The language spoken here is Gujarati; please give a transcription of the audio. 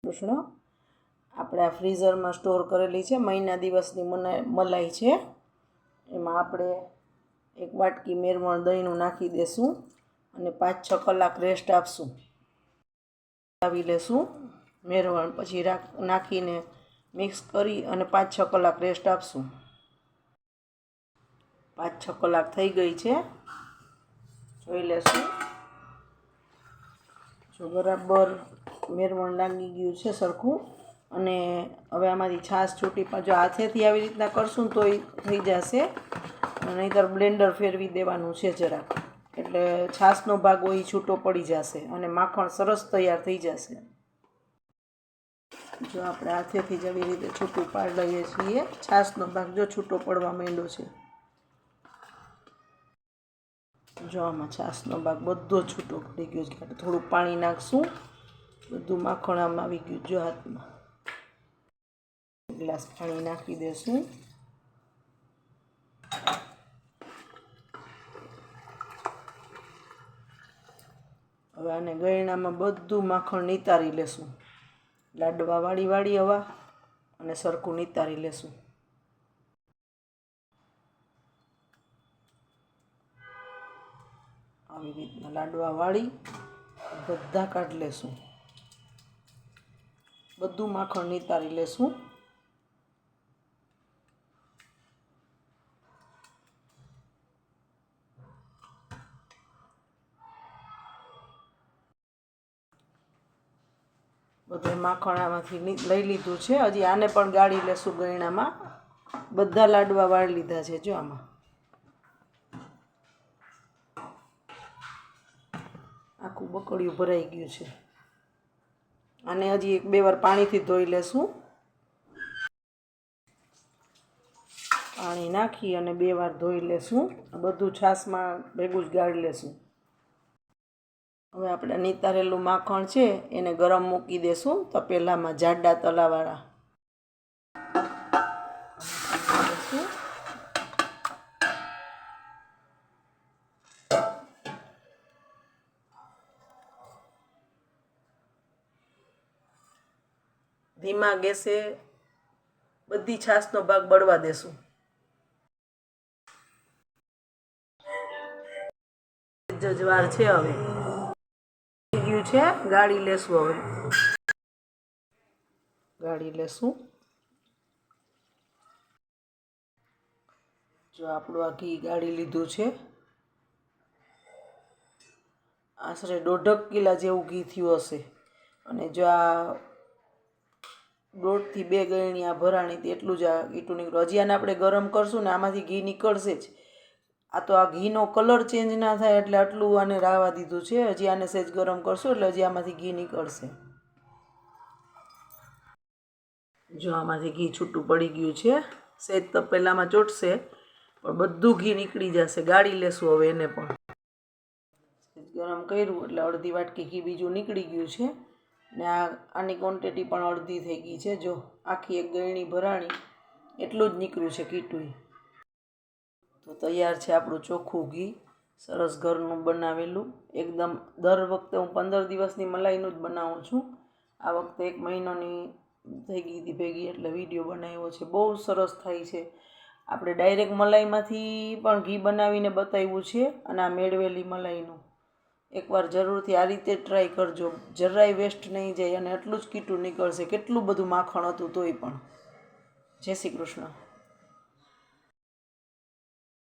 કૃષ્ણ। આપણે આ ફ્રીઝરમાં સ્ટોર કરેલી છે, મહિના દિવસની મલાઈ છે। એમાં આપણે એક વાટકી મેરવણ દહીંનું નાખી દેશું અને 5-6 કલાક રેસ્ટ આપશું। આવી લેશું મેરવણ, પછી નાખીને મિક્સ કરી અને 5-6 કલાક રેસ્ટ આપશું। 5-6 કલાક થઈ ગઈ છે, જોઈ લેશું। જો બરાબર મેરવણ લાગી ગયું છે સરખું, અને હવે આમાંથી છાશ છૂટી, પણ જો હાથેથી આવી રીતના કરશું ને તોય થઈ જશે, નહીંતર બ્લેન્ડર ફેરવી દેવાનું છે જરાક, એટલે છાશનો ભાગ હોય છૂટો પડી જશે અને માખણ સરસ તૈયાર થઈ જશે। જો આપણે હાથેથી જ આવી રીતે છૂટું પાડી લઈએ છીએ, છાશનો ભાગ જો છૂટો પડવા માંડ્યો છે। જો આમાં છાશનો ભાગ બધો છૂટો પડી ગયો છે, થોડું પાણી નાખશું, બધું માખણ આમાં આવી ગયું। જો હાથમાં ગ્લાસ પાણી નાખી દેશું। હવે આને ગળણામાં બધું માખણ નિતારી લેશું, લાડવા વાળી હવા અને સરખું નિતારી લેશું। આવી રીતના લાડવા વાળી બધા કાઢી લેશું, બધું માખણ નિતારી લેશું। બધું માખણ આમાંથી લઈ લીધું છે, હજી આને પણ ગાળી લેશું ગળણામાં। બધા લાડવા વાળી લીધા છે, જો આમાં આખું બકડિયું ભરાઈ ગયું છે। આને હજી 1-2 વાર પાણીથી ધોઈ લેશું, પાણી નાખી અને 2 વાર ધોઈ લેશું। બધું છાશમાં ભેગું જ ગાળી લેશું। હવે આપણે નિતારેલું માખણ છે એને ગરમ મૂકી દેશું તપેલામાં, જાડા તલાવાળા। ધીમા ગેસે બધી છાશનો ભાગ બળવા દેશું। જજવાર છે, હવે ગયું છે, ગાળી લેશું। હવે ગાળી લેશું। જો આપણું આ ઘી ગાળી લીધું છે, આશરે 1.5 કિલા જેવું ઘી થયું હશે, અને જો આ 1.5 થી 2 ગળણી આ ભરાણી એટલું જ આ ગીટું નીકળ્યું। હજી આને આપણે ગરમ કરશું ને આમાંથી ઘી નીકળશે જ। આ તો આ ઘીનો કલર ચેન્જ ના થાય એટલે આટલું આને રાવા દીધું છે, હજી આને સહેજ ગરમ કરશું એટલે હજી આમાંથી ઘી નીકળશે। જો આમાંથી ઘી છૂટું પડી ગયું છે, સહેજ તપેલામાં ચોટશે પણ બધું ઘી નીકળી જશે। ગાળી લેશું હવે એને પણ, ગરમ કર્યું એટલે અડધી વાટકી ઘી બીજું નીકળી ગયું છે, ને આની ક્વોન્ટિટી પણ અડધી થઈ ગઈ છે। જો આખી 1 ગળણી ભરાણી એટલું જ નીકળ્યું છે કીટું। તો તૈયાર છે આપણું ચોખ્ખું ઘી, સરસ ઘરનું બનાવેલું એકદમ। દર વખતે હું 15 દિવસની મલાઈનું જ બનાવું છું, આ વખતે 1 મહિનાની થઈ ગઈ હતી ભેગી એટલે વિડીયો બનાવ્યો છે। બહુ સરસ થાય છે। આપણે ડાયરેક્ટ મલાઈમાંથી પણ ઘી બનાવીને બતાવ્યું છે, અને આ મેળવેલી મલાઈનું એકવાર જરૂરથી આ રીતે ટ્રાય કરજો, જરાય વેસ્ટ નહીં જાય અને એટલું જ કીટું નીકળશે। કેટલું બધું માખણ હતું તોય પણ। જય શ્રી કૃષ્ણ।